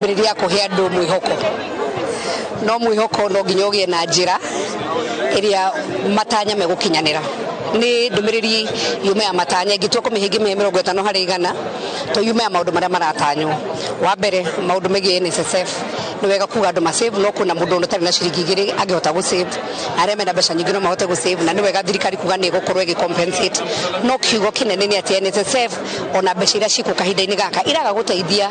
Riria kuhe andu mwihoko no mwihoko no nginyogie na njira iria matanya megukinyanira ni ndumiriri yume ya matanya ngitwa kumihingi 50 hari 100 to yume ya maundu maria maratanyo wa mbere maundu megie NSSF ni wega kuga andu ma save no kuna mundu utari na ciringi 2 angihota gu save aria mena mbeca nyingi no mahote gu save na ni wega thirikari kuga ni gukorwo igi compensate no kiugo kinene ni ati NSSF ona mbeca iria ciku kahinda-ini gaka iraga guteithia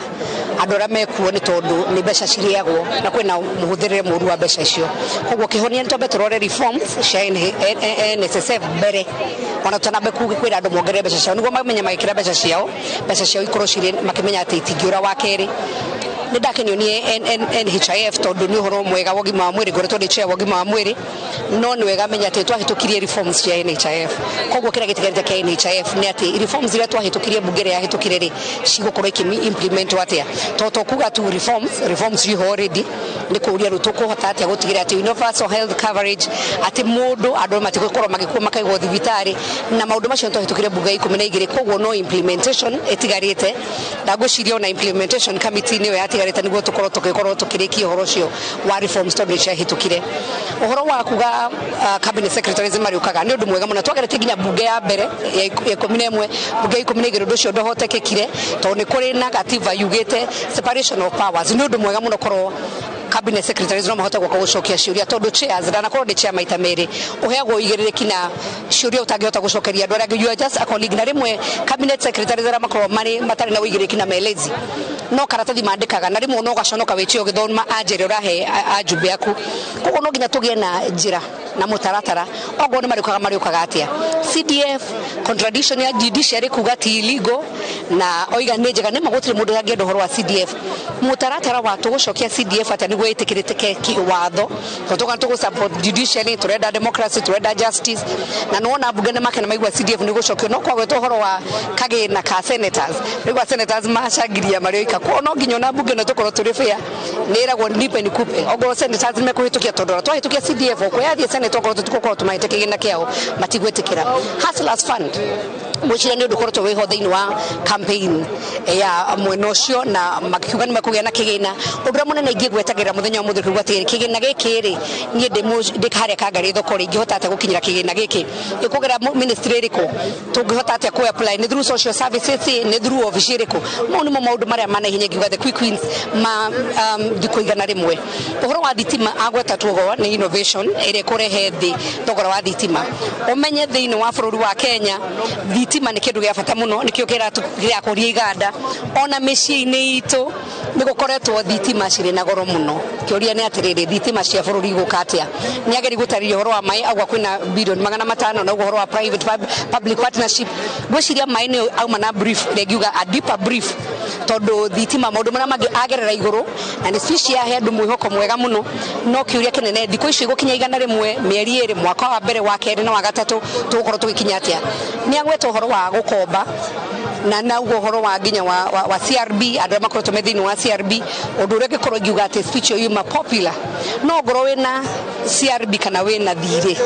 andu aria mekuo ni tondu ni mbeca ciriagwo na kwina muhuthirire muru wa mbeca icio koguo kihonia ntombe turore reforms cia NSSF mbere ona tunabe kuga kwira andu mongerere mbeca ciao niguo mamenya magikira mbeca ciao ikorwo ciri makimenya ati itingiura wa keri ndakenio ni NHIF tondu ni horo mwega wogima wa mwiri ngoretwo ni chair wogima wa mwiri no ni wega menya ati twahitukirie reforms cia NHIF koguo kira gitigarite kia NHIF ni ati reforms iria twahitukirie bungere ya hitukire ri cigukorwo implement atia to kuga tu reforms you already ni kuria rutukuhota atia gutigira ati universal health coverage ati mundu andu matigukorwo magikuwa makaigwo thibitari na maundu macio twahitukire bunge 12 koguo no implementation etigarite ndagwiciria na implementation committee ni we ati niguo tukorwo tukirikia uhoro cio wa reforms tondu cia hitukire uhoro wa kuga cabinet secretaries mariukaga ni undu mwega muno twagerete nginya bunge ya mbere ya 11 bunge 12 undu cio ndohotekekire tondu ni kuri na gatiba yugite separation of powers ni undu mwega muno korwo cabinet secretaries no mahote gwaka gucokia ciuria tondu chairs na korwo ni chair maita meri uheagwo igiririki na ciuria utangihota gucokeria andu aria you are just a colleague na rimwe cabinet secretaries aria makorwo matari na uigiriki na melezi no karatathi mandikaga na rimwe no gaconoka witio githoma ajere urahe ajumbe yaku koguo no nginya tugie na njira na mutaratara ogo ni mariukaga atia CDF contradiction ya judiciary kuga ti illegal na oiga ni njega ni magutire mundu angenda horo wa CDF mutaratara wa tugucokia CDF atani gwitikirite ki watho tutoka tugu support judiciary turenda democracy turenda justice na nona bunge ne makena maigwa CDF ni gucokio no kwa gweto horo wa kage na ka senators nigwa senators macagiria marioika ko no nginyo na bunge no tukorwo turi fair niragwo nipe ni kupe ogo senators mekuhitukia tondora twahitukia CDF ko yathie senator ko tukorwo tumaite kigina kiao matigwetikira hustlers fund mucira ni undu korotwo wiho thiini wa campaign ya mwena ucio na makiuga ni makugia na kigina ubra munene ingi gwetagira muthenya wa muthiru gwatiri kigina giki ri ni ndikare kangari thoko ri ngihota ate gukinyira kigina giki ikugera ministry riko tungihota ate ku apply ni through social services ni through office riko mo ni mo maundu maria mana hinya ngiuga the quick wins ma dikuigana rimwe uhoro wa thitima agweta tugo ni innovation ire kurehe thi thogora wa thitima umenye thiini wa bururi wa Kenya thitima ni kindu gia bata muno nikio kira kuria iganda ona micii-ini itu ni gukoretwo thitima ciri na goro muno kiuria ni atiriri thitima cia bururi gukatia ni ageri gutaririo horo wa mai agwa kwina bilioni 500 na horo wa private public partnership gwiciria mai ni auma na brief regiuga a deeper brief tondu thitima maundu maria mangi agerera iguru na ni spici ya hendu mwihoko mwega muno no kiuria kinene ndiko icio gukinya igana rimwe mieri iri mwaka wa mbere wa keri na wa gatatu tugukorwo tugikinya atia ni agweta horo wa gukomba na uhoro wa nginya wa CRB andu makorwo tumethini wa CRB undu reke korwo ngiuga ati speech yo yuma popular no ngoro wina CRB kana wina thire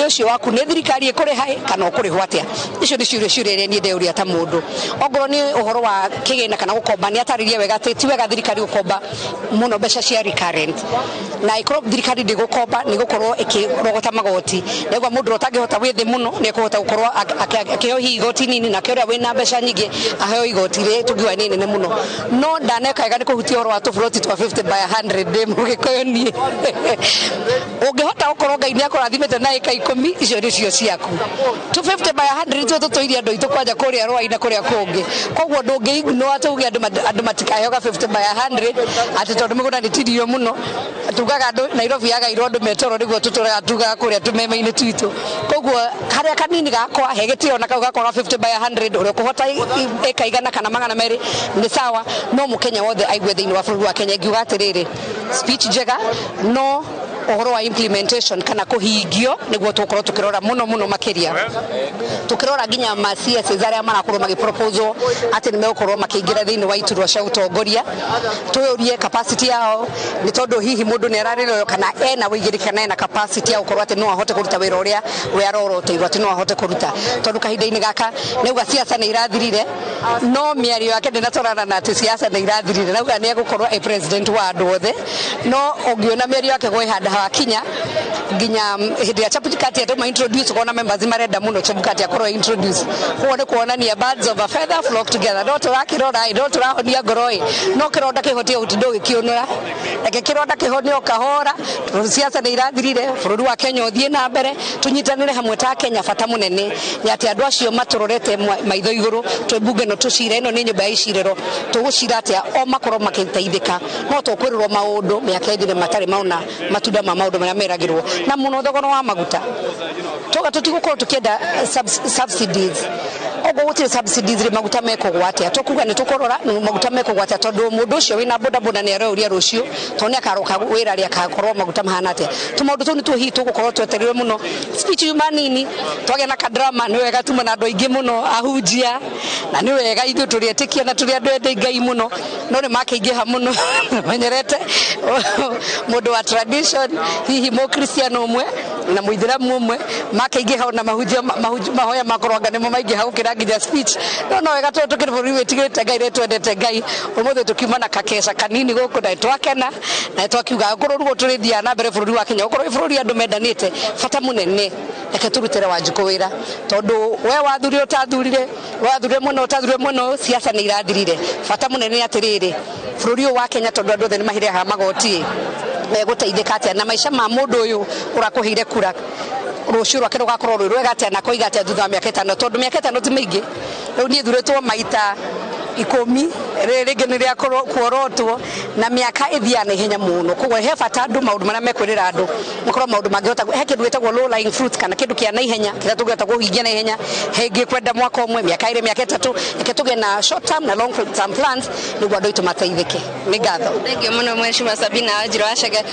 ucio waku ni thirikari ikuri hai kana ukuri hwatia icio ni ciuria ni ndeuria ta mundu ongoro ni uhoro wa kigina kana gukomba ni ataririe wega ti wega thirikari gukomba muno mbeca cia recurrent na ikoro thirikari ndi gukomba ni gukorwo ikirogota magoti negwa mundu utangihota withi muno ni kuhota gukorwo akiheo igoti nini na kiuria wina mbeca nyingi aheo igoti ri tugiwa ni nene muno no ndaneka iga ni kuhutia oro wa tofroti twa 50 by 100 de mugikoyo ni ungihota gukorwo ngai ni akurathimete na ika 10 icio ni cio ciaku 250 by 100 tu tuiria ndo itu kwanja kuria roi na kuria kungi koguo ndungi no atuge andu matikayoga 50 by 100 ati tondu mugunda ni tirio muno tugaga andu Nairobi yaga irondo metoro niguo tutura tugaga kuria tumeme-ini twitu koguo haria kanini gakwa hegitio na kauga kwa 50 by 100 uri kuhota eka igana kana magana meri ni sawa no mukenya wothe aigwe thiini wa bururi wa Kenya ngiuga atiriri speech njega no ohoro wa implementation kana kuhingio niguo tukorwo tukirora muno makiria tukirora ginya ma CSs aria marakorwo magi proposal ati ni megukorwo makiingira thiini wa iturwa cia utongoria tuurie capacity yao ni tondu hihi mundu ni arariro kana ena wigirikana na capacity ya gukorwo ati no ahote kuruta wira uria we aroroteirwo ati no ahote kuruta tondu kahinda-ini gaka neuga siasa ni irathirire no miario yake ndinatwarana na ati siasa ni irathirire nauga ni egukorwo e president wa andu othe no ungiona miario yake gwe handa hakinya ginya hindi ya Chebukati atoma introduce kuona members marenda muno Chebukati akorwo introduce kuone kuonania birds of a feather flock together no turakirora ndo turahonia ngoroi no kironda kihotie utindo gikiunura eke kironda kihonio kahora siasa ni irathirire bururi wa Kenya uthie na mbere tunyitanire hamwe ta Kenya fata munene yati andu acio maturorete maitho iguru twebunge no tucire no ni nyumba ya icirero tugucira ati o makorwo makiteithika no tukwirirwo maundu miaka ithire matari mauna matunda ma maundu maria meragirwo na muno thogoro wa maguta toga tutigukorwo tukienda subsidies ogo gutire subsidies ri maguta meko gwate atokuga ni tukorora maguta meko gwate tondu mundu ucio wina boda boda ni arauria rucio toni akaroka wira ri akakorwo maguta mahanate tumaundu tu ni tu hi tugukorwo tweterewe muno speech humanini twage na kadrama ni wega tuma na andu aingi muno ahunjia na ni wega ithu turietikia na turi andu ende ngai muno no ni makiingiha muno menyerete mundu wa tradition hihi mo Christian umwe na muithiramu umwe makiingiha na mahoya makorwaga nimo maingiha gukira nginya speech no wega tukiri buri wetigirite ngai retwendete ngai umuthe tukiuma na kakesa kanini guku na twakena na twakiuga ngoro rugo turithia na mbere bururi wa Kenya ngoro bururi andu mendanite fata munene eke turutire Wanjiku wira tondu we wathurire utathurire wathurire muno siasa ni irathirire fata munene atiriri bururi wa Kenya tondu andu othe ni mahire ha magoti guteithika atia na maisha ma mundu uyu urakuhire kura rucio rwake rugakorwo rwi rwega atia na koiga atia thutha wa miaka 5 tondu miaka 5 ti mingi riu ni thuritwo maita 10 ringi ni ria kuorotwo na miaka ithiana ihenya muno koguo he bata andu maundu maria mekwirira andu makorwo maundu mangihota he kindu gitagwo low lying fruits kana kindu kia na ihenya kira tugeta kuhingia na ihenya hengi kwenda mwaka umwe miaka 2 miaka 3 eke tuge na short term na long term plans niguo andu itu mateithike ni ngatho thank you muno mheshimiwa Sabina Wanjiru Wachege